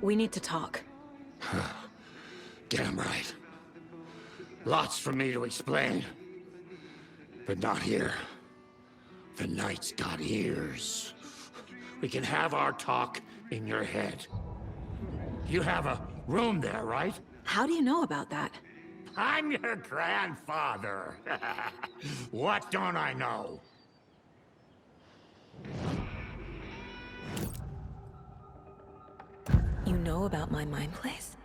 We need to talk. Damn right. Lots for me to explain. But not here. The night's got ears. We can have our talk in your head. You have a room there, right? How do you know about that? I'm your grandfather. What don't I know? You know about my mind place?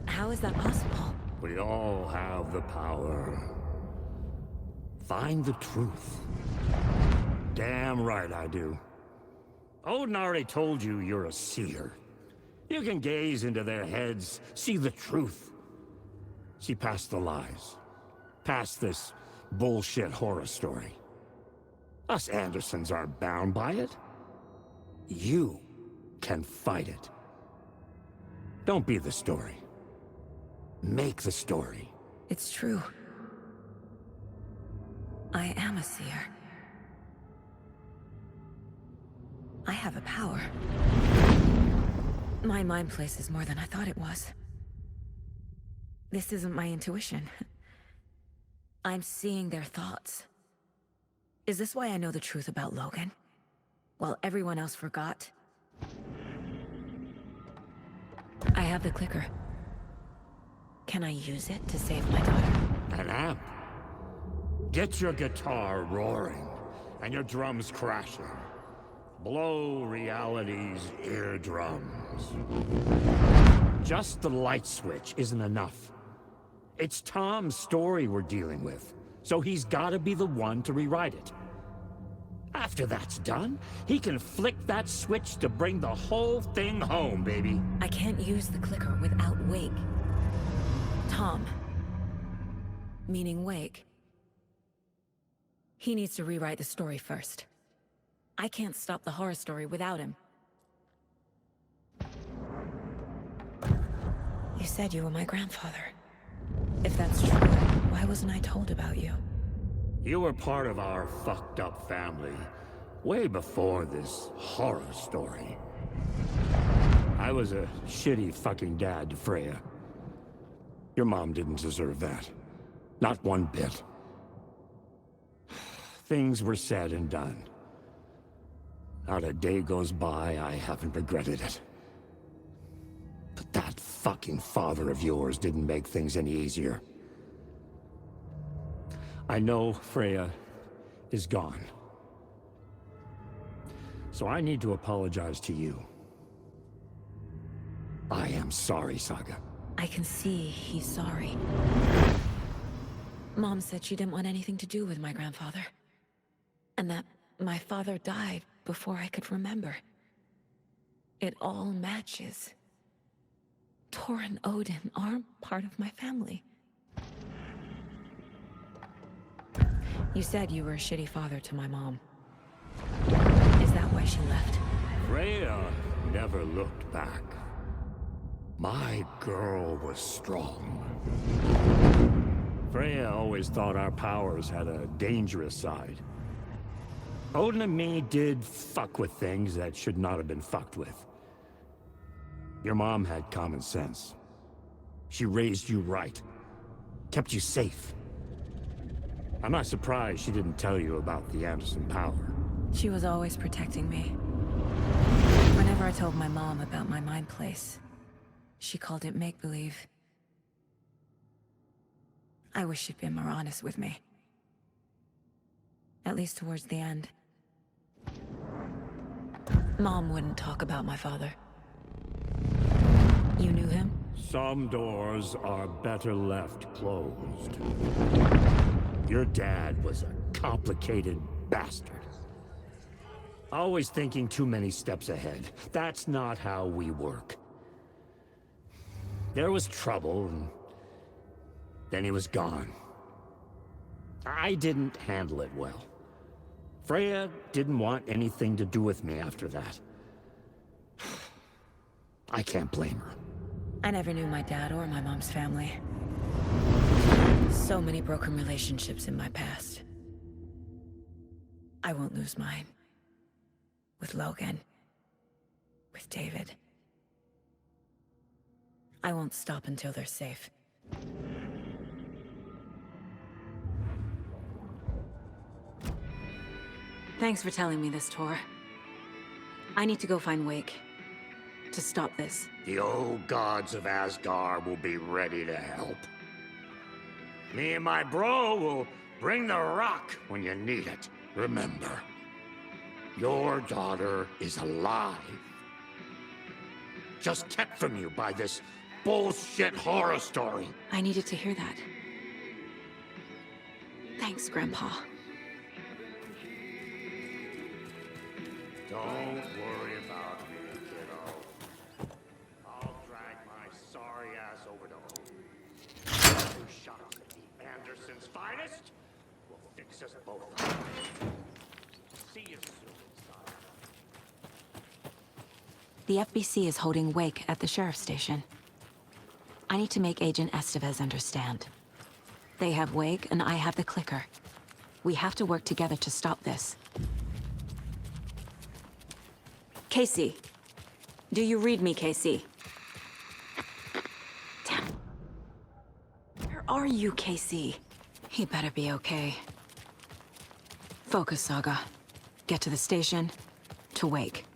How is that possible? We all have the power. Find the truth. Damn right I do. Odin already told you you're a seer. You can gaze into their heads, see the truth. See past the lies. Past this bullshit horror story. Us Andersons aren't bound by it. You can fight it. Don't be the story. Make the story. It's true. I am a seer. I have a power. My mind place is more than I thought it was. This isn't my intuition. I'm seeing their thoughts. Is this why I know the truth about Logan? While everyone else forgot? I have the clicker. Can I use it to save my daughter? An amp. Get your guitar roaring, and your drums crashing. Blow reality's eardrums. Just the light switch isn't enough. It's Tom's story we're dealing with, so he's gotta be the one to rewrite it. After that's done, he can flick that switch to bring the whole thing home, baby. I can't use the clicker without Wake. Tom. Meaning Wake. He needs to rewrite the story first. I can't stop the horror story without him. You said you were my grandfather. If that's true, why wasn't I told about you? You were part of our fucked up family, way before this horror story. I was a shitty fucking dad to Freya. Your mom didn't deserve that. Not one bit. Things were said and done. Not a day goes by I haven't regretted it. But that fucking father of yours didn't make things any easier. I know Freya is gone. So I need to apologize to you. I am sorry, Saga. I can see he's sorry. Mom said she didn't want anything to do with my grandfather. And that my father died before I could remember. It all matches. Tor and Odin aren't part of my family. You said you were a shitty father to my mom. Is that why she left? Freya never looked back. My girl was strong. Freya always thought our powers had a dangerous side. Odin and me did fuck with things that should not have been fucked with. Your mom had common sense. She raised you right. Kept you safe. I'm not surprised she didn't tell you about the Anderson power. She was always protecting me. Whenever I told my mom about my mind place, she called it make-believe. I wish she'd been more honest with me. At least towards the end. Mom wouldn't talk about my father. You knew him? Some doors are better left closed. Your dad was a complicated bastard. Always thinking too many steps ahead. That's not how we work. There was trouble, and then he was gone. I didn't handle it well. Freya didn't want anything to do with me after that. I can't blame her. I never knew my dad or my mom's family. So many broken relationships in my past. I won't lose mine. With Logan. With David. I won't stop until they're safe. Thanks for telling me this, Tor. I need to go find Wake. To stop this. The old gods of Asgard will be ready to help. Me and my bro will bring the rock when you need it. Remember, your daughter is alive. Just kept from you by this bullshit horror story. I needed to hear that. Thanks, Grandpa. Don't worry about me, kiddo. I'll drag my sorry ass over to home. 2 shots at the Anderson's finest will fix us both up. See you soon, son. The FBC is holding Wake at the sheriff's station. I need to make Agent Estevez understand. They have Wake, and I have the clicker. We have to work together to stop this. Casey. Do you read me, Casey? Damn. Where are you, Casey? He better be okay. Focus, Saga. Get to the station, to Wake.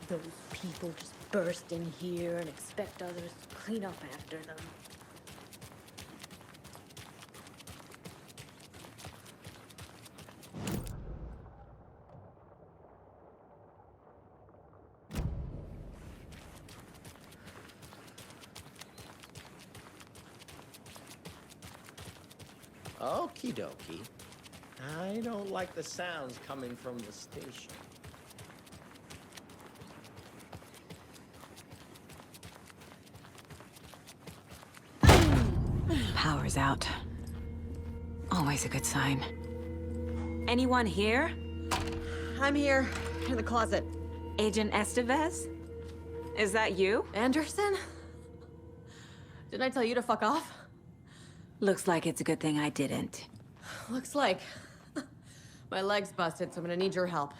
Those people just burst in here and expect others to clean up after them. Okie dokie. I don't like the sounds coming from the station. Power's out. Always a good sign. Anyone here? I'm here, in the closet. Agent Estevez? Is that you? Anderson? Didn't I tell you to fuck off? Looks like it's a good thing I didn't. Looks like. My leg's busted, so I'm gonna need your help.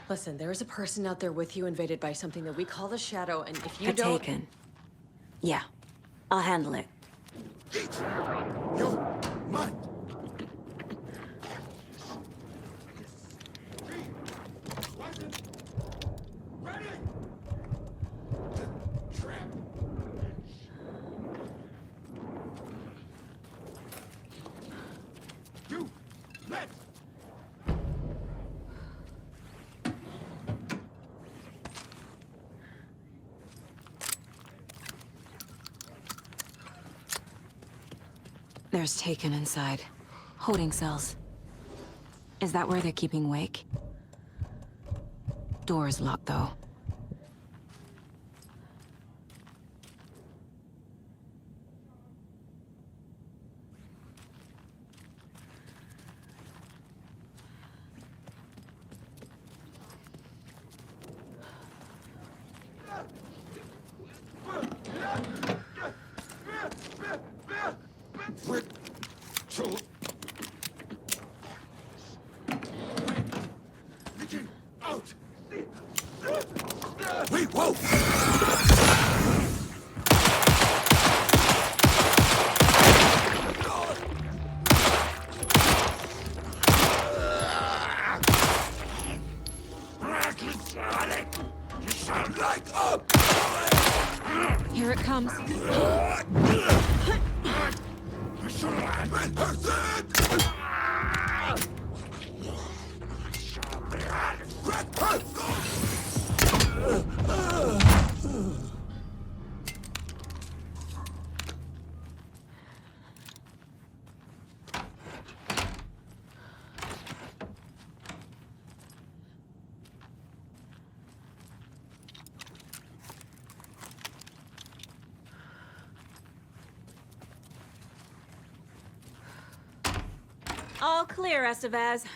Listen, there is a person out there with you invaded by something that we call the Shadow, and if you don't... Taken. Yeah, I'll handle it. You mind? Ready? Trap. You let. There's Taken inside. Holding cells. Is that where they're keeping Wake? Door's locked, though. Quick. So. Begin out. Wait, whoa! You sound like a... Here it comes. All clear, Estevez.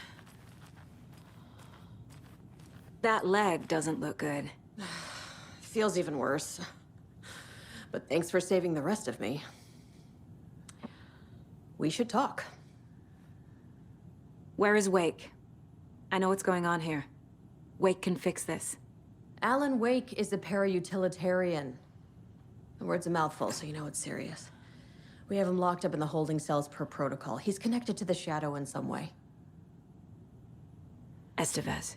That leg doesn't look good. Feels even worse. But thanks for saving the rest of me. We should talk. Where is Wake? I know what's going on here. Wake can fix this. Alan Wake is a para-utilitarian. The word's a mouthful, so you know it's serious. We have him locked up in the holding cells per protocol. He's connected to the Shadow in some way. Estevez,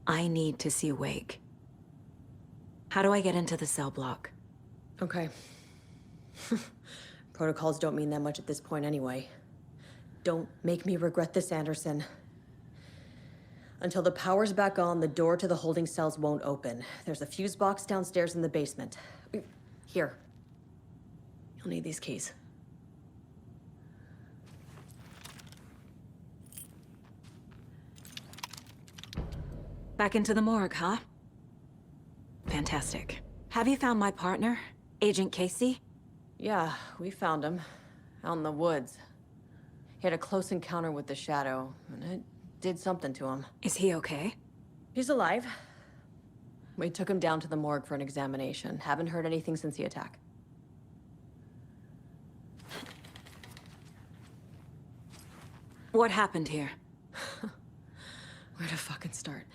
I need to see Wake. How do I get into the cell block? Okay. Protocols don't mean that much at this point anyway. Don't make me regret this, Anderson. Until the power's back on, the door to the holding cells won't open. There's a fuse box downstairs in the basement. Here. You'll need these keys. Back into the morgue, huh? Fantastic. Have you found my partner, Agent Casey? Yeah, we found him. Out in the woods. He had a close encounter with the Shadow, and it did something to him. Is he okay? He's alive. We took him down to the morgue for an examination. Haven't heard anything since the attack. What happened here? Where to fucking start?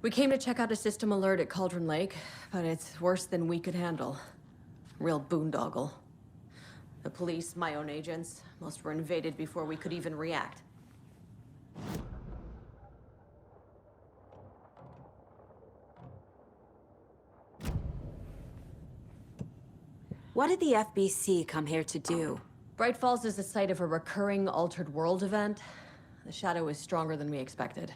We came to check out a system alert at Cauldron Lake, but it's worse than we could handle. Real boondoggle. The police, my own agents, most were invaded before we could even react. What did the FBC come here to do? Bright Falls is the site of a recurring Altered World event. The Shadow is stronger than we expected.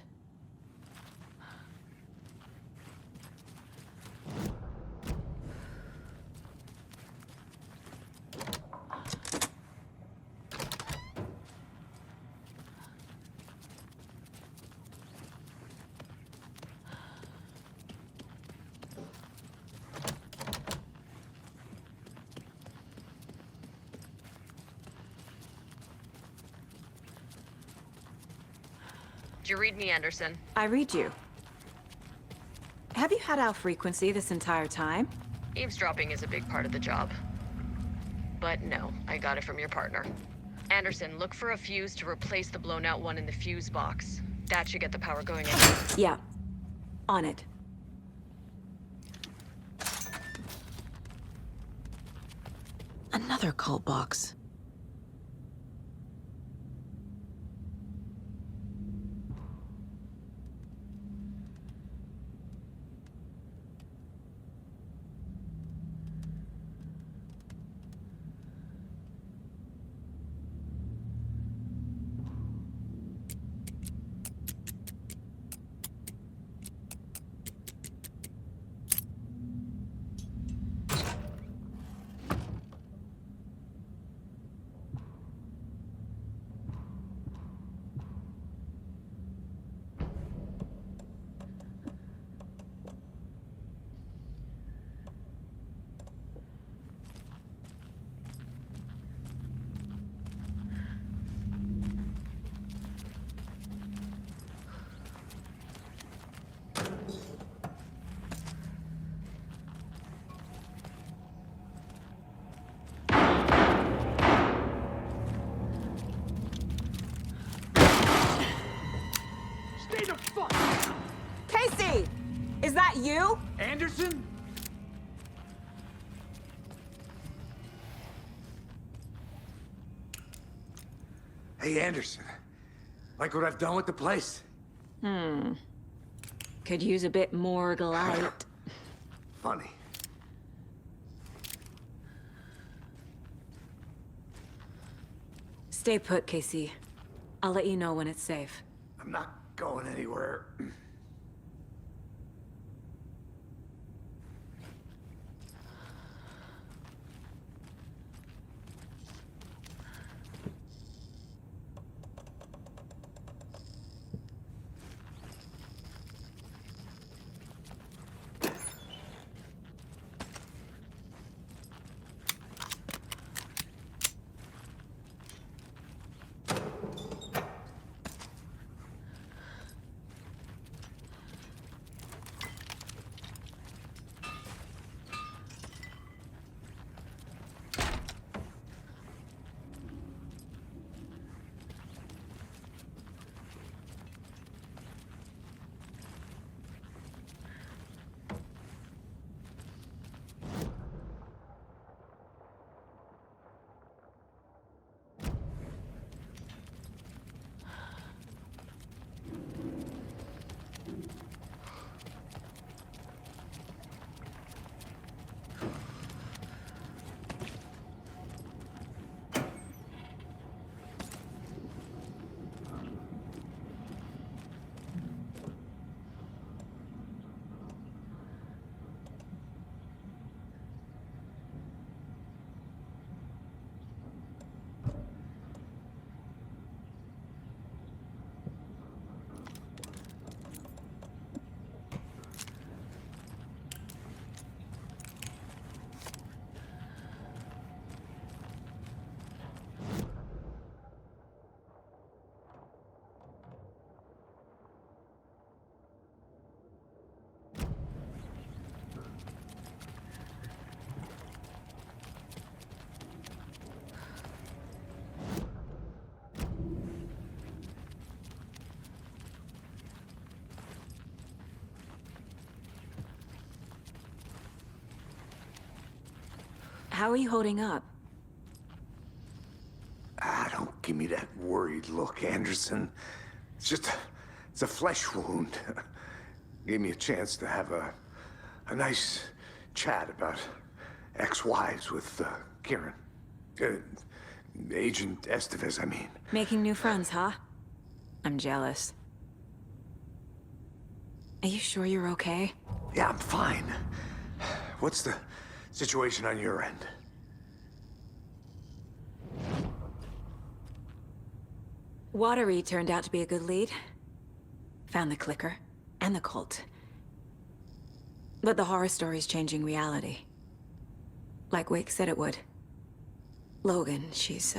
Do you read me, Anderson? I read you. Have you had our frequency this entire time? Eavesdropping is a big part of the job. But no, I got it from your partner. Anderson, look for a fuse to replace the blown out one in the fuse box. That should get the power going again. Yeah. On it. Another cult box. Stay the fuck! Casey! Is that you? Anderson? Hey, Anderson. Like what I've done with the place? Could use a bit more light. Funny. Stay put, Casey. I'll let you know when it's safe. I'm not going anywhere. How are you holding up? Ah, don't give me that worried look, Anderson. It's just it's a flesh wound. Gave me a chance to have a nice chat about ex-wives with Kieran. Agent Estevez, I mean. Making new friends, huh? I'm jealous. Are you sure you're okay? Yeah, I'm fine. What's the situation on your end? Watery turned out to be a good lead. Found the clicker and the cult. But the horror story's changing reality. Like Wake said it would. Logan, she's,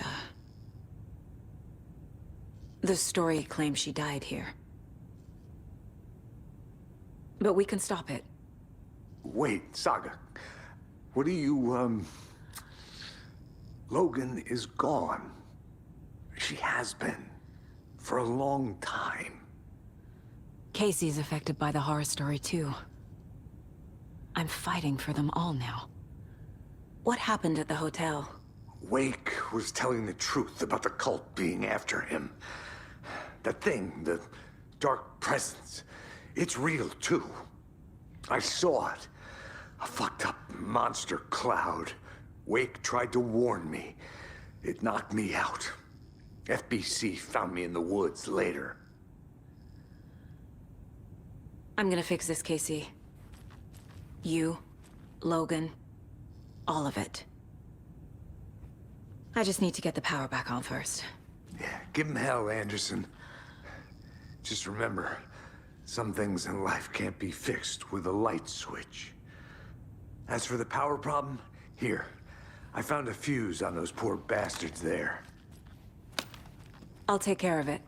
The story claims she died here. But we can stop it. Wait, Saga. What do you, Logan is gone. She has been. For a long time. Casey's affected by the horror story too. I'm fighting for them all now. What happened at the hotel? Wake was telling the truth about the cult being after him. That thing, the dark presence, it's real too. I saw it. A fucked up monster cloud. Wake tried to warn me. It knocked me out. FBC found me in the woods later. I'm gonna fix this, Casey. You, Logan, all of it. I just need to get the power back on first. Yeah, give him hell, Anderson. Just remember, some things in life can't be fixed with a light switch. As for the power problem, here. I found a fuse on those poor bastards there. I'll take care of it.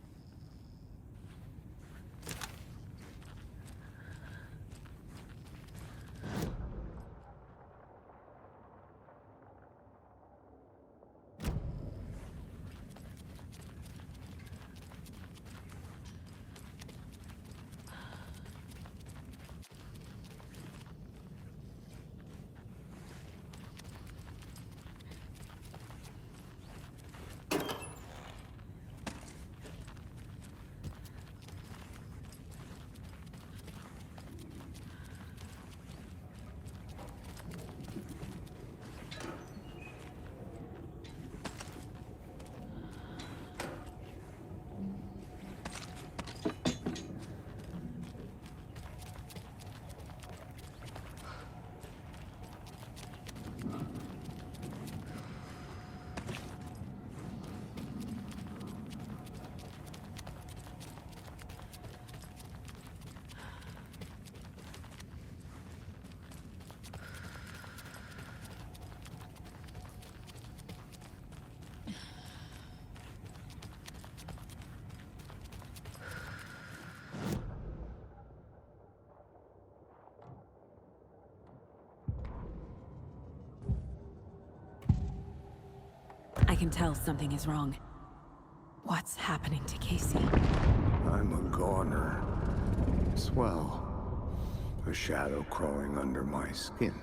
I can tell something is wrong. What's happening to Casey? I'm a goner. Swell. A shadow crawling under my skin.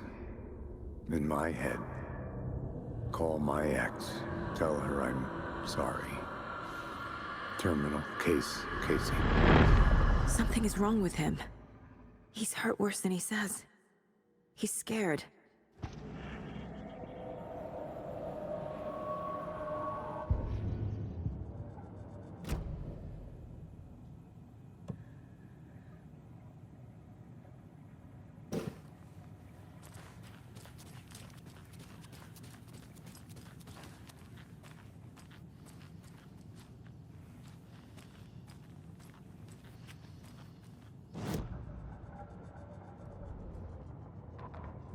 In my head. Call my ex. Tell her I'm sorry. Terminal case, Casey. Something is wrong with him. He's hurt worse than he says. He's scared.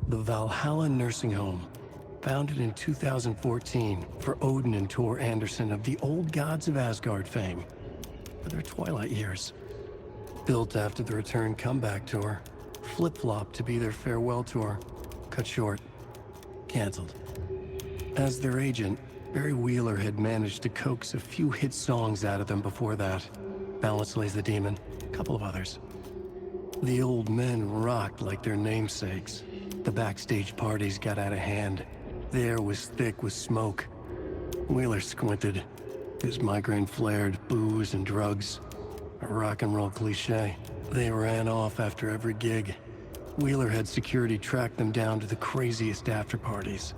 The Valhalla Nursing Home, founded in 2014 for Odin and Tor Anderson of the Old Gods of Asgard fame, for their twilight years. Built after the Return comeback tour, flip-flopped to be their farewell tour, cut short, canceled. As their agent, Barry Wheeler had managed to coax a few hit songs out of them before that. Balance Lays the Demon, a couple of others. The old men rocked like their namesakes. The backstage parties got out of hand. The air was thick with smoke. Wheeler squinted. His migraine flared, booze and drugs. A rock and roll cliche. They ran off after every gig. Wheeler had security track them down to the craziest after parties.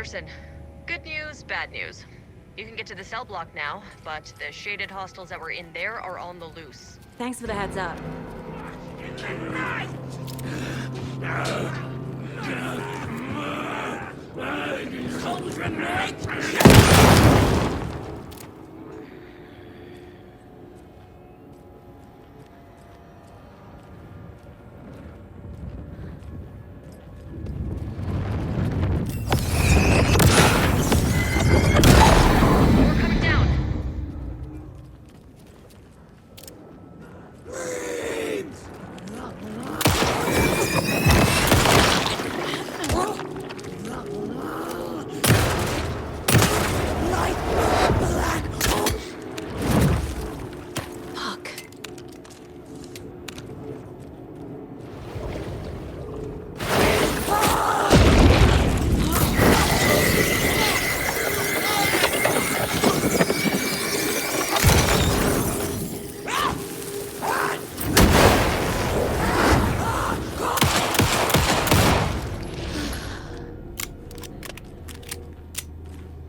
Anderson. Good news, bad news. You can get to the cell block now, but the shaded hostiles that were in there are on the loose. Thanks for the heads up. More coming down. Fuck.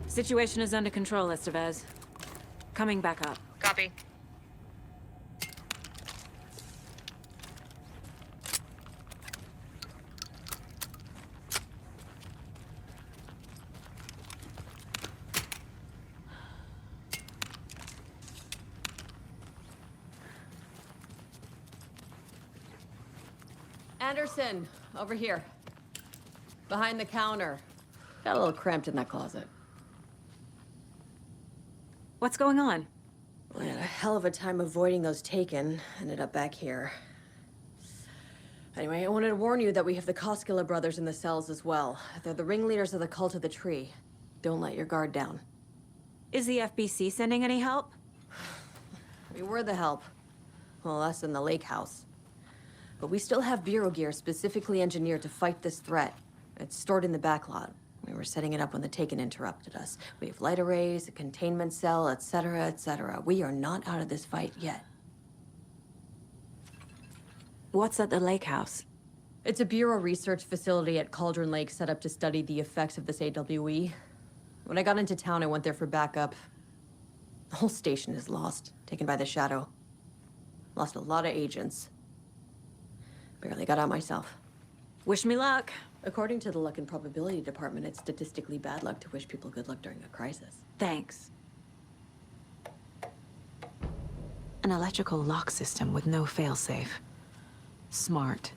Situation is under control, Estevez. Coming back up. Copy. Anderson, over here. Behind the counter. Got a little cramped in that closet. What's going on? We had a hell of a time avoiding those taken. Ended up back here. Anyway, I wanted to warn you that we have the Koskela brothers in the cells as well. They're the ringleaders of the Cult of the Tree. Don't let your guard down. Is the FBC sending any help? We were the help. Well, us in the lake house. But we still have Bureau gear specifically engineered to fight this threat. It's stored in the backlot. We were setting it up when the Taken interrupted us. We have light arrays, a containment cell, etc., etc. We are not out of this fight yet. What's at the lake house? It's a Bureau research facility at Cauldron Lake set up to study the effects of this AWE. When I got into town, I went there for backup. The whole station is lost, taken by the Shadow. Lost a lot of agents. Barely got out myself. Wish me luck. According to the Luck and Probability Department, it's statistically bad luck to wish people good luck during a crisis. Thanks. An electrical lock system with no failsafe. Smart.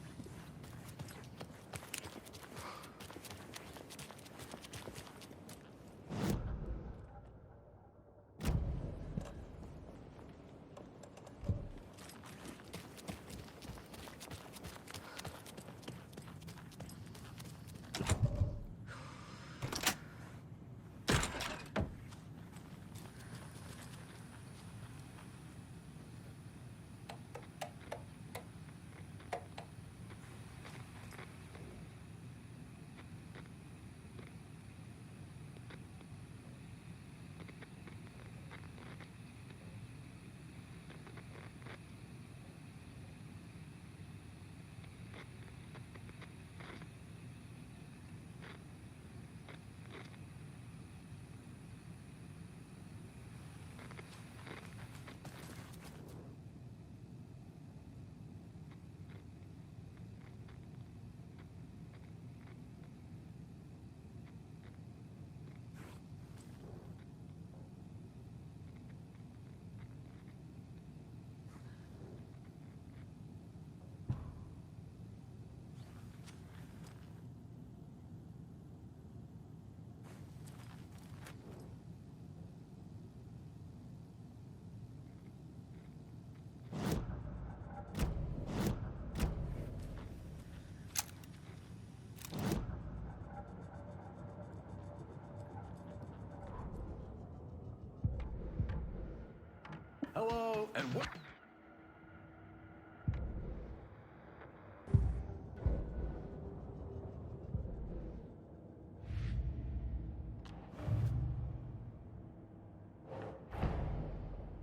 Hello, and what?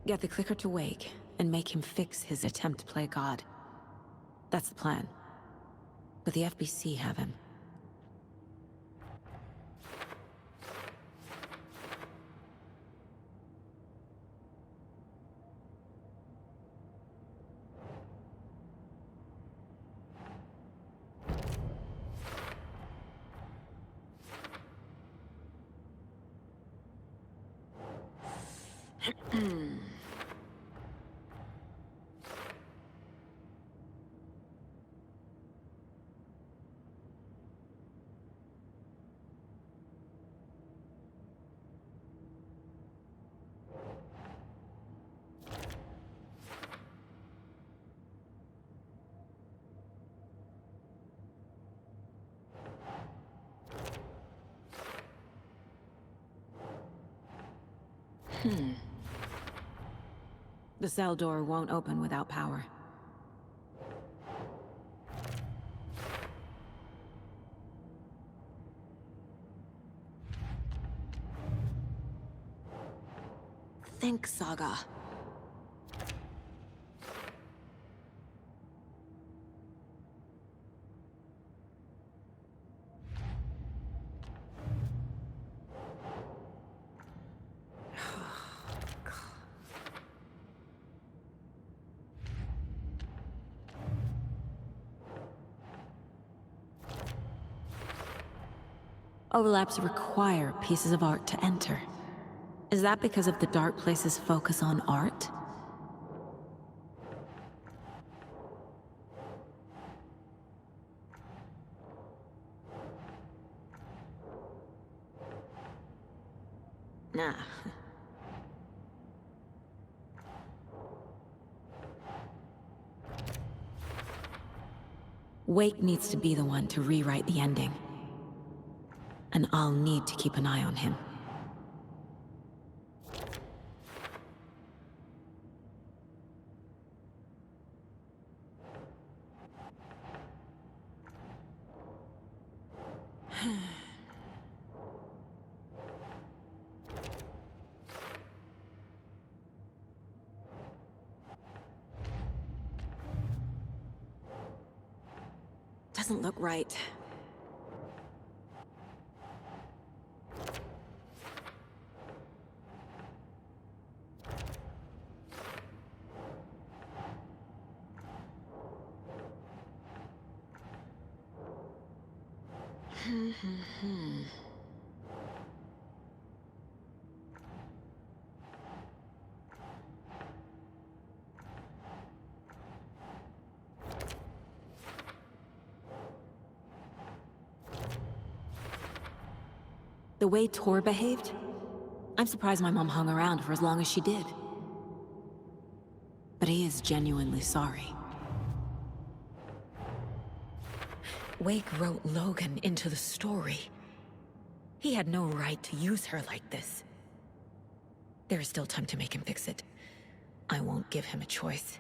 Get the clicker to wake and make him fix his attempt to play God. That's the plan. But the FBC have him. The cell door won't open without power. Think, Saga. Overlaps require pieces of art to enter. Is that because of the Dark Place's focus on art? Nah. Wake needs to be the one to rewrite the ending. And I'll need to keep an eye on him. Doesn't look right. The way Tor behaved? I'm surprised my mom hung around for as long as she did. But he is genuinely sorry. Wake wrote Logan into the story. He had no right to use her like this. There is still time to make him fix it. I won't give him a choice.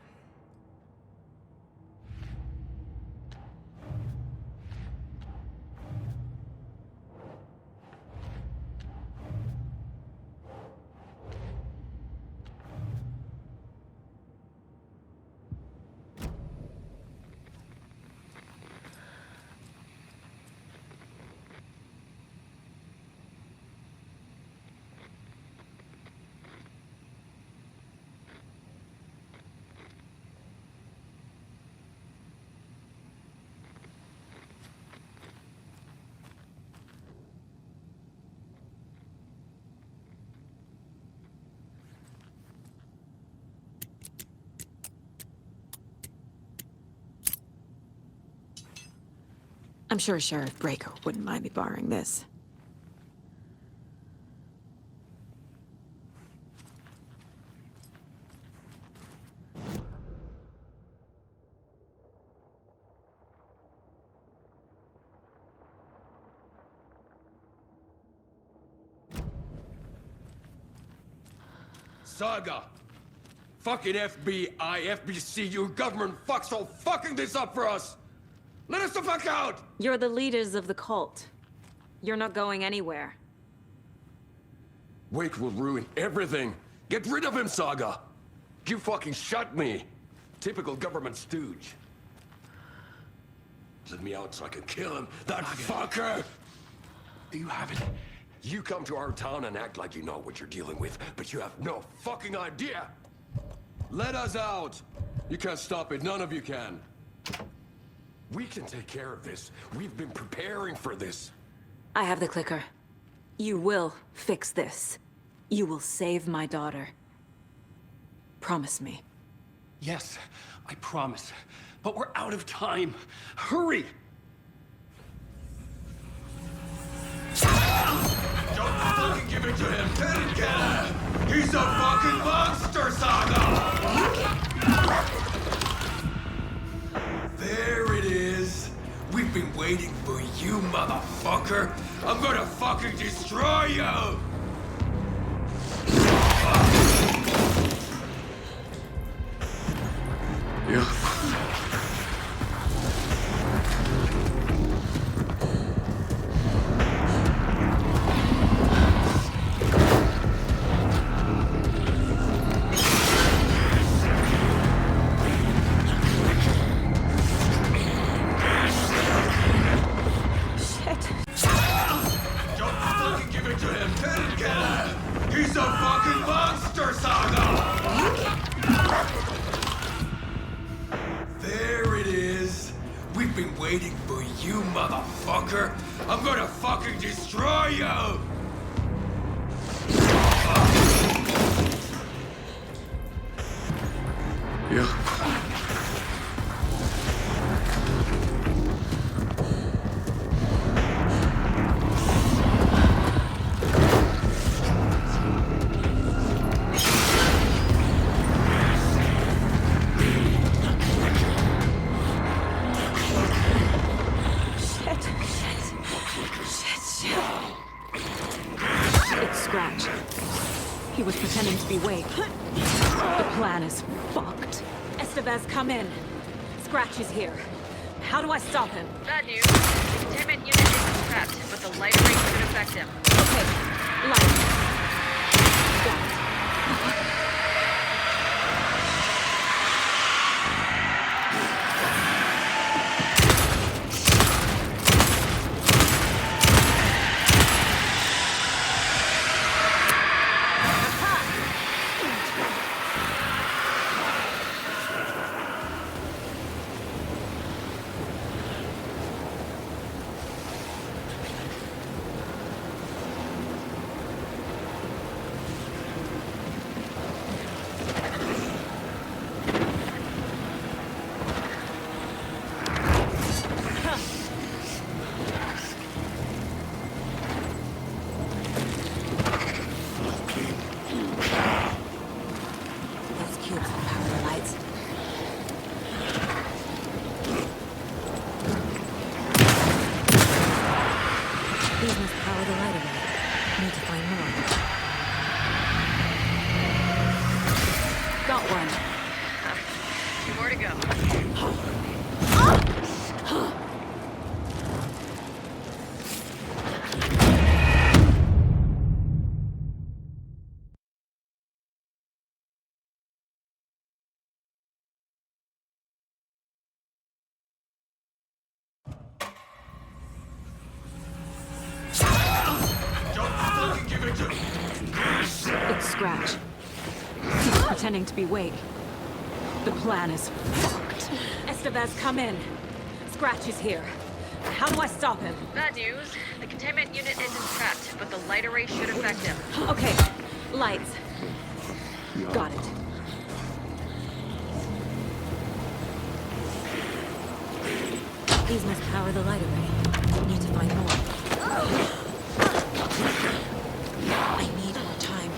I'm sure Sheriff Breaker wouldn't mind me borrowing this. Saga! Fucking FBI, FBC, your government fucks all fucking this up for us! Let us the fuck out! You're the leaders of the cult. You're not going anywhere. Wake will ruin everything. Get rid of him, Saga! You fucking shot me! Typical government stooge. Let me out so I can kill him, that fucker! Do you have it? You come to our town and act like you know what you're dealing with, but you have no fucking idea! Let us out! You can't stop it, none of you can. We can take care of this. We've been preparing for this. I have the clicker. You will fix this. You will save my daughter. Promise me. Yes, I promise. But we're out of time. Hurry! Don't fucking give it to him! Get him! He's a fucking monster, Saga! There it is! We've been waiting for you, motherfucker! I'm gonna fucking destroy you! Don't fucking give it to him! Kill him! He's a fucking monster, Saga! There it is! We've been waiting for you, motherfucker! I'm gonna fucking destroy you! It's Scratch. He was pretending to be Wake. The plan is fucked. Estevez, come in. Scratch is here. How do I stop him? Bad news. The containment unit isn't trapped, but the light ray could affect him. Okay. Light. Got it. More to go. It's Scratch. He was pretending to be Wake. The plan is fucked. Estevez, come in. Scratch is here. How do I stop him? Bad news. The containment unit isn't trapped, but the light array should affect him. Okay. Lights. Got it. These must power the light array. Need to find more. I need more time.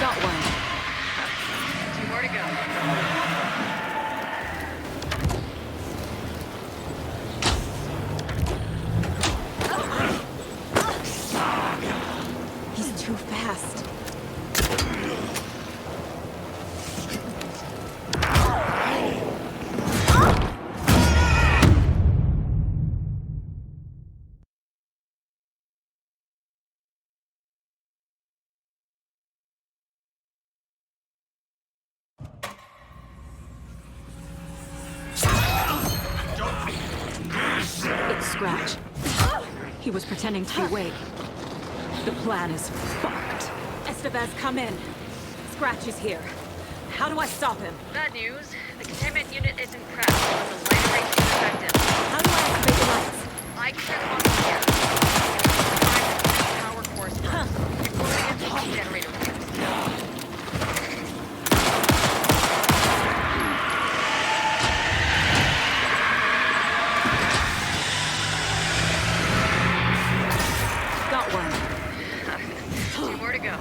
Got one. 2 more to go. He's too fast. It's Scratch. He was pretending to be Wake. The plan is fucked. Estevez, come in. Scratch is here. How do I stop him? Bad news. The containment unit isn't trapped, but the light array should affect him. How do I activate the lights? I can turn them on from here. Find the 3 power cores first. Before we get to the generator rooms. Got one. 2 more to go.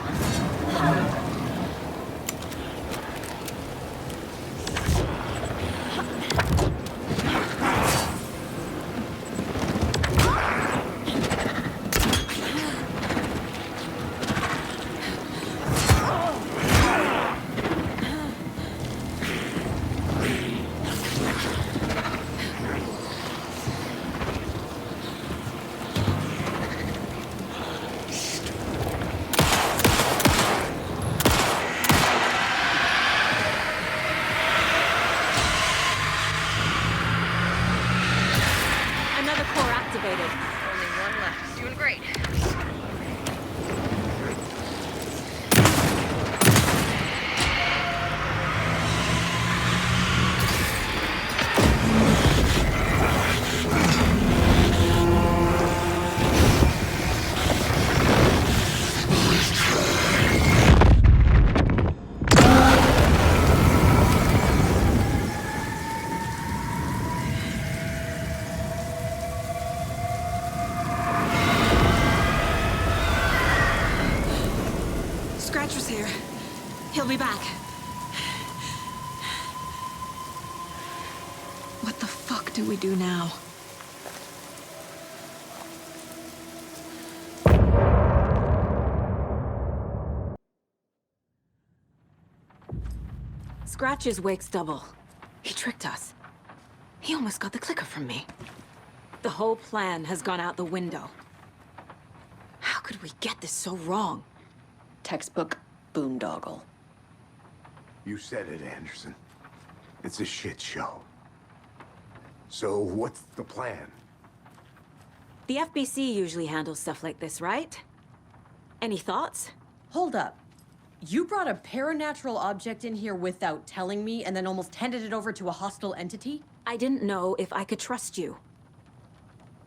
here. He'll be back. What the fuck do we do now? Scratch is Wake's double. He tricked us. He almost got the clicker from me. The whole plan has gone out the window. How could we get this so wrong? Textbook boondoggle. You said it, Anderson. It's a shit show. So what's the plan? The FBC usually handles stuff like this, right? Any thoughts? Hold up. You brought a paranatural object in here without telling me and then almost handed it over to a hostile entity? I didn't know if I could trust you.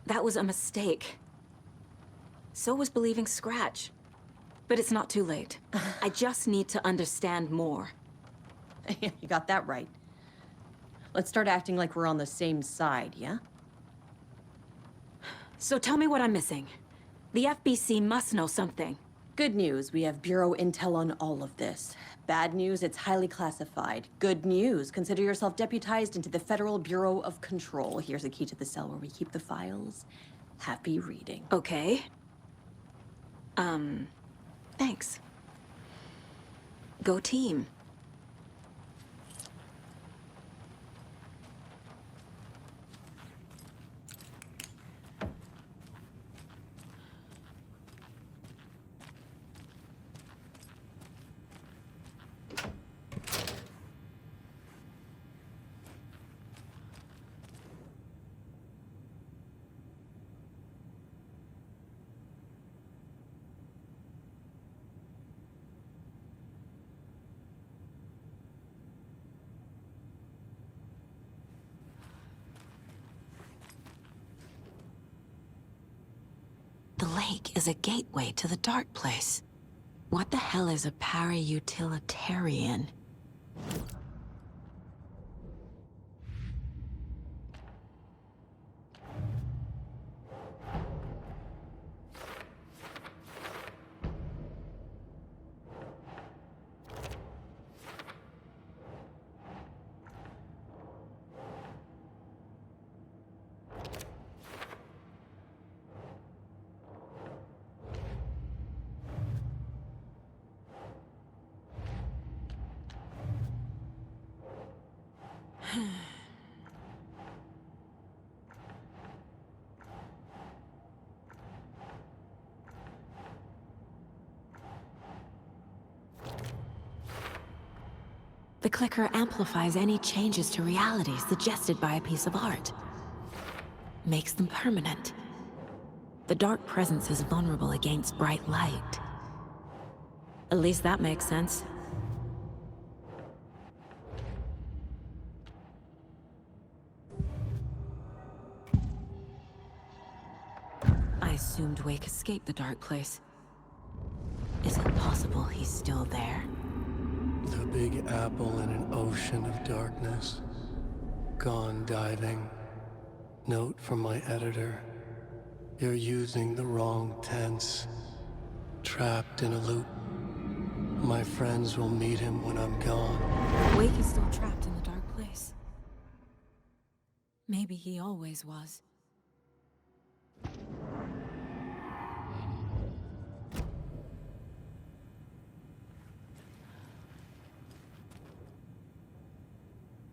That was a mistake. So was believing Scratch. But it's not too late. I just need to understand more. You got that right. Let's start acting like we're on the same side, yeah? So tell me what I'm missing. The FBC must know something. Good news, we have Bureau intel on all of this. Bad news, it's highly classified. Good news, consider yourself deputized into the Federal Bureau of Control. Here's a key to the cell where we keep the files. Happy reading. Okay. Thanks. Go team. The lake is a gateway to the dark place. What the hell is a para-utilitarian? The clicker amplifies any changes to reality suggested by a piece of art. Makes them permanent. The dark presence is vulnerable against bright light. At least that makes sense. I assumed Wake escaped the dark place. Is it possible he's still there? The Big Apple in an ocean of darkness. Gone diving. Note from my editor. You're using the wrong tense. Trapped in a loop. My friends will meet him when I'm gone. Wake is still trapped in the dark place. Maybe he always was.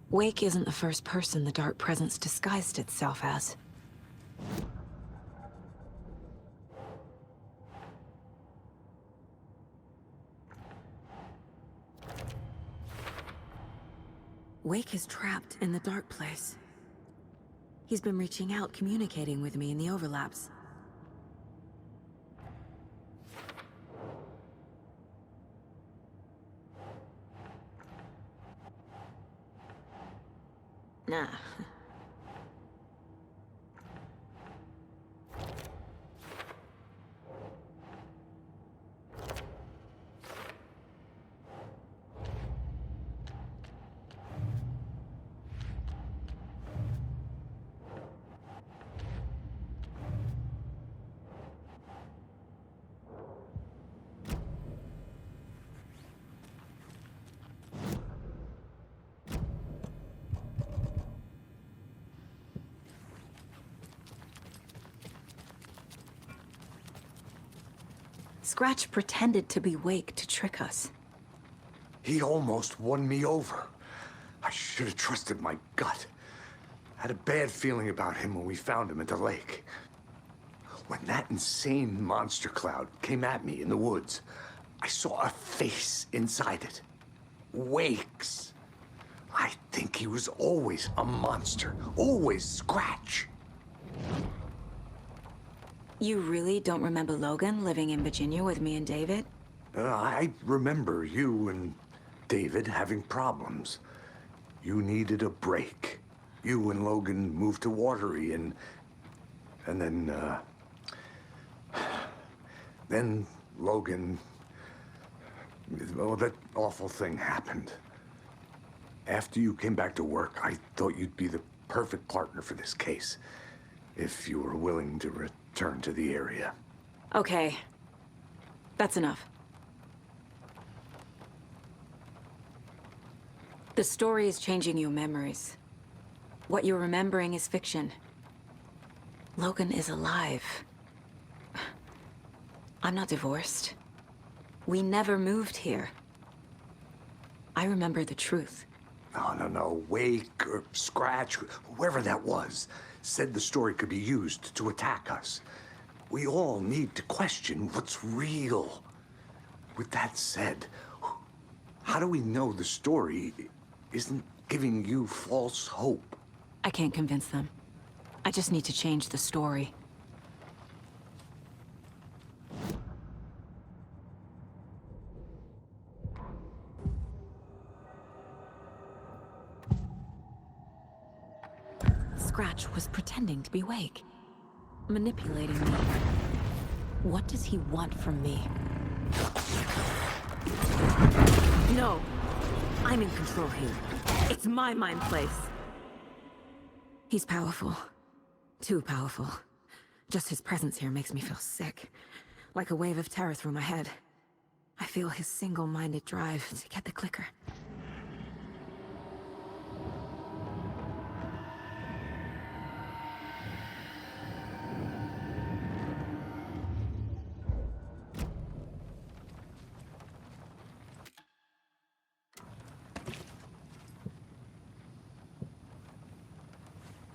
Wake isn't the first person the dark presence disguised itself as. Wake is trapped in the dark place. He's been reaching out, communicating with me in the overlaps. Nah. Scratch pretended to be Wake to trick us. He almost won me over. I should have trusted my gut. I had a bad feeling about him when we found him at the lake. When that insane monster cloud came at me in the woods, I saw a face inside it. Wake's. I think he was always a monster. Always Scratch. You really don't remember Logan living in Virginia with me and David? I remember you and David having problems. You needed a break. You and Logan moved to Watery and then Logan, well, that awful thing happened. After you came back to work, I thought you'd be the perfect partner for this case, if you were willing to return to the area. Okay. That's enough. The story is changing your memories. What you're remembering is fiction. Logan is alive. I'm not divorced. We never moved here. I remember the truth. No. Wake or Scratch, whoever that was, said the story could be used to attack us. We all need to question what's real. With that said, how do we know the story isn't giving you false hope? I can't convince them. I just need to change the story. Scratch was pretending to be Wake, manipulating me. What does he want from me? No! I'm in control here. It's my mind place. He's powerful. Too powerful. Just his presence here makes me feel sick. Like a wave of terror through my head. I feel his single-minded drive to get the clicker.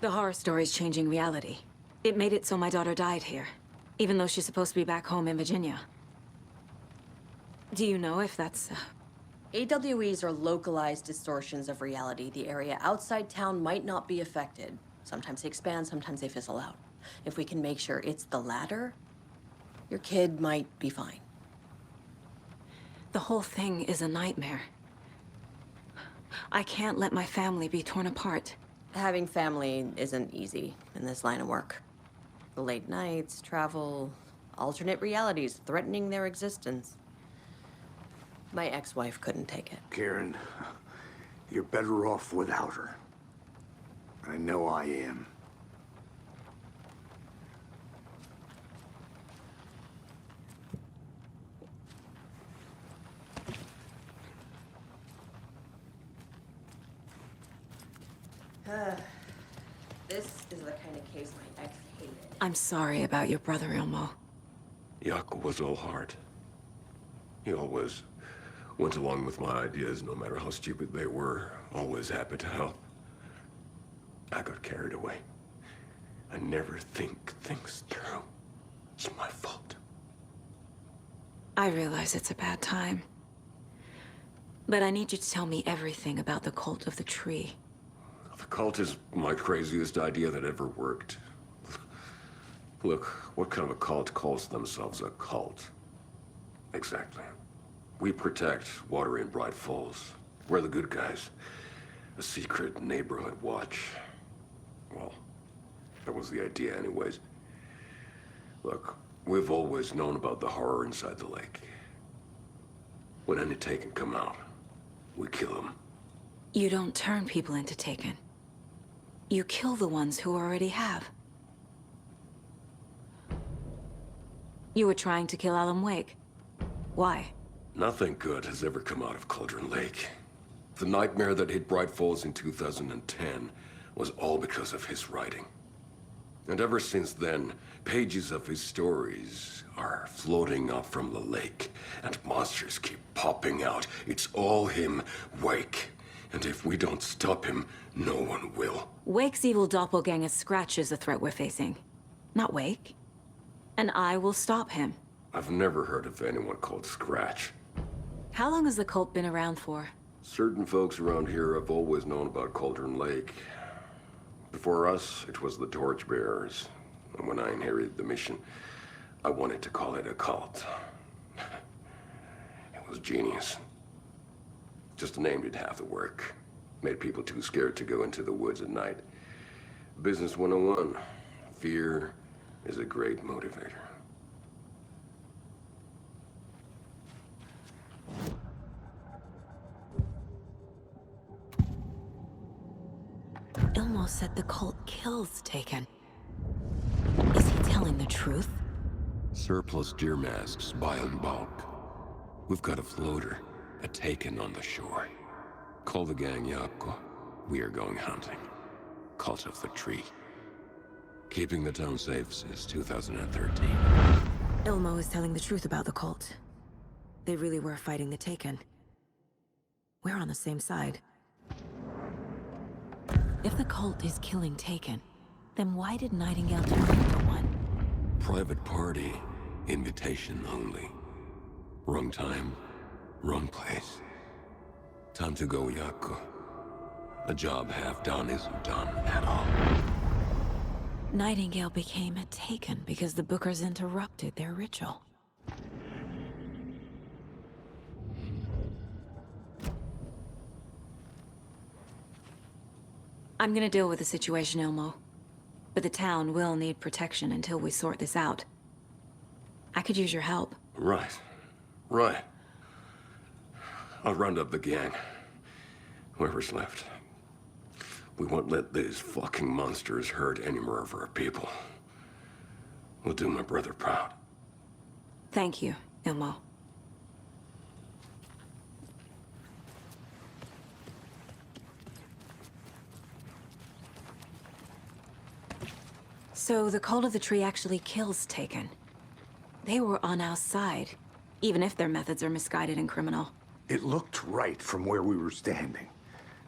The horror story's changing reality. It made it so my daughter died here, even though she's supposed to be back home in Virginia. Do you know if that's... AWEs are localized distortions of reality. The area outside town might not be affected. Sometimes they expand, sometimes they fizzle out. If we can make sure it's the latter, your kid might be fine. The whole thing is a nightmare. I can't let my family be torn apart. Having family isn't easy in this line of work. The late nights, travel, alternate realities threatening their existence. My ex-wife couldn't take it. Karen, you're better off without her. I know I am. This is the kind of case my ex hated. I'm sorry about your brother, Ilmo. Jakob was all heart. He always went along with my ideas, no matter how stupid they were. Always happy to help. I got carried away. I never think things through. It's my fault. I realize it's a bad time. But I need you to tell me everything about the Cult of the Tree. The cult is my craziest idea that ever worked. Look, what kind of a cult calls themselves a cult? Exactly. We protect Watery and Bright Falls. We're the good guys. A secret neighborhood watch. Well, that was the idea anyways. Look, we've always known about the horror inside the lake. When any Taken come out, we kill them. You don't turn people into Taken. You kill the ones who already have. You were trying to kill Alan Wake. Why? Nothing good has ever come out of Cauldron Lake. The nightmare that hit Bright Falls in 2010 was all because of his writing. And ever since then, pages of his stories are floating up from the lake, and monsters keep popping out. It's all him, Wake. And if we don't stop him, no one will. Wake's evil doppelganger Scratch is the threat we're facing, not Wake. And I will stop him. I've never heard of anyone called Scratch. How long has the cult been around for? Certain folks around here have always known about Cauldron Lake. Before us, it was the Torchbearers. And when I inherited the mission, I wanted to call it a cult. It was genius. Just a name did half the work. Made people too scared to go into the woods at night. Business 101. Fear is a great motivator. Ilmo said the cult kills Taken. Is he telling the truth? Surplus deer masks buy in bulk. We've got a floater, a Taken on the shore. Call the gang Yakko. We are going hunting. Cult of the Tree. Keeping the town safe since 2013. Ilmo is telling the truth about the cult. They really were fighting the Taken. We're on the same side. If the cult is killing Taken, then why did Nightingale turn into one? Private party, invitation only. Wrong time, wrong place. Time to go, Yakko. A job half done isn't done at all. Nightingale became a Taken because the Bookers interrupted their ritual. I'm gonna deal with the situation, Ilmo. But the town will need protection until we sort this out. I could use your help. Right. Right. I'll round up the gang. Whoever's left. We won't let these fucking monsters hurt any more of our people. We'll do my brother proud. Thank you, Ilmo. So the Cult of the Tree actually kills Taken. They were on our side, even if their methods are misguided and criminal. It looked right from where we were standing.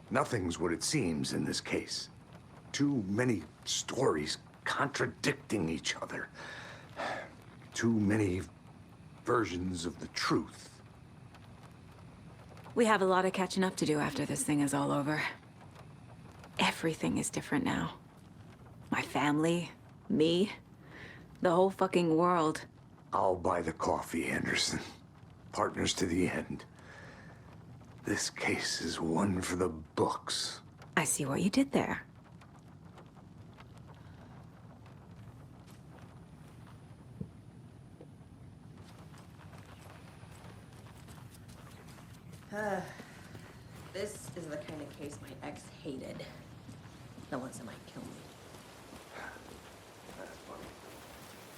Nothing's what it seems in this case. Too many stories contradicting each other. Too many versions of the truth. We have a lot of catching up to do after this thing is all over. Everything is different now. My family, me, the whole fucking world. I'll buy the coffee, Anderson. Partners to the end. This case is one for the books. I see what you did there. This is the kind of case my ex hated. The ones that might kill me. That's funny.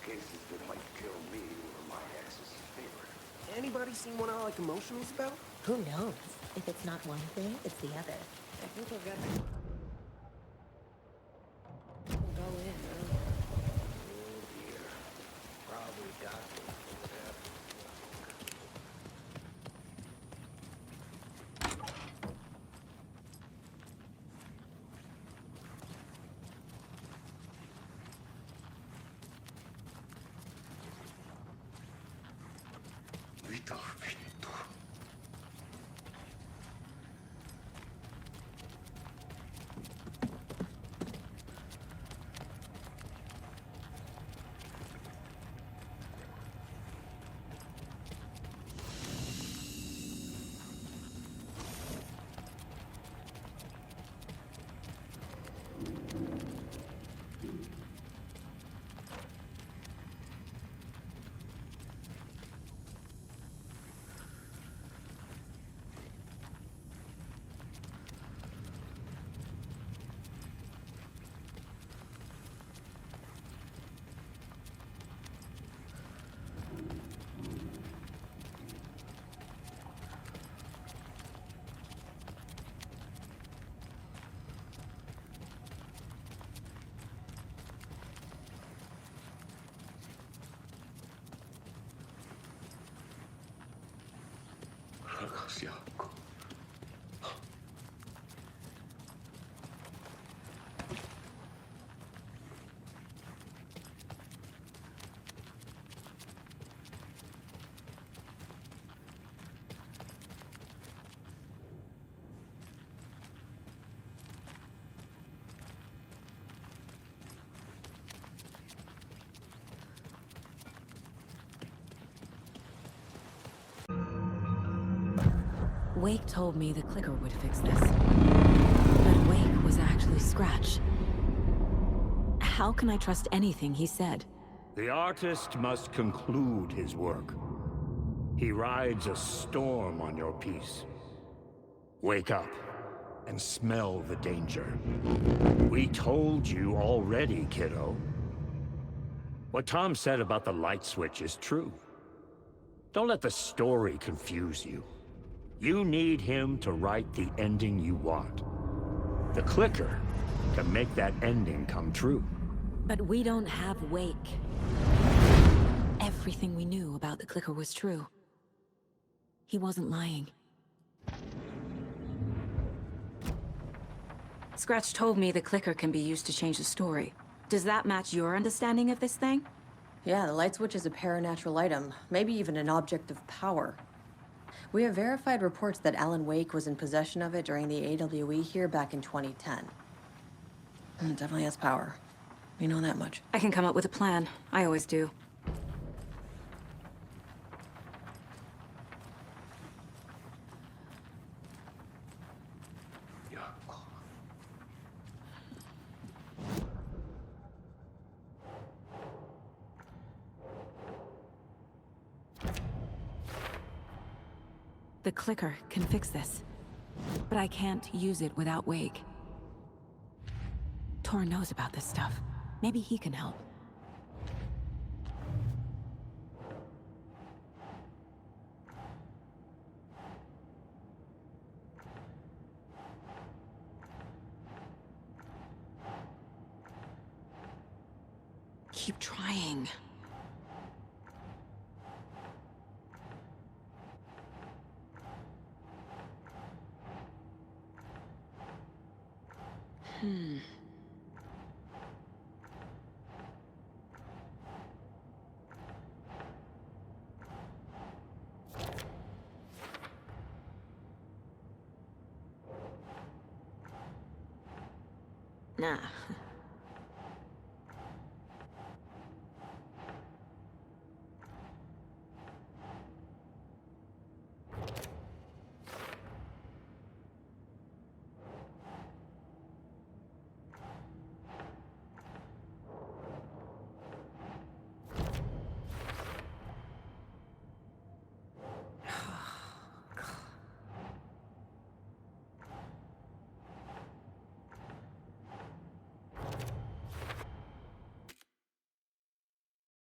Cases that might kill me were my ex's favorite. Anybody seen one I like emotionals about? Who knows? If it's not one thing, it's the other. I think I've got to go in. Oh dear. Probably got me. Wake told me the clicker would fix this. But Wake was actually Scratch. How can I trust anything he said? The artist must conclude his work. He rides a storm on your piece. Wake up and smell the danger. We told you already, kiddo. What Tom said about the light switch is true. Don't let the story confuse you. You need him to write the ending you want. The clicker can make that ending come true. But we don't have Wake. Everything we knew about the clicker was true. He wasn't lying. Scratch told me the clicker can be used to change the story. Does that match your understanding of this thing? Yeah, the light switch is a paranatural item, maybe even an object of power. We have verified reports that Alan Wake was in possession of it during the AWE here back in 2010. It definitely has power. You know that much. I can come up with a plan. I always do. The clicker can fix this, but I can't use it without Wake. Tor knows about this stuff. Maybe he can help. Keep trying. Nah,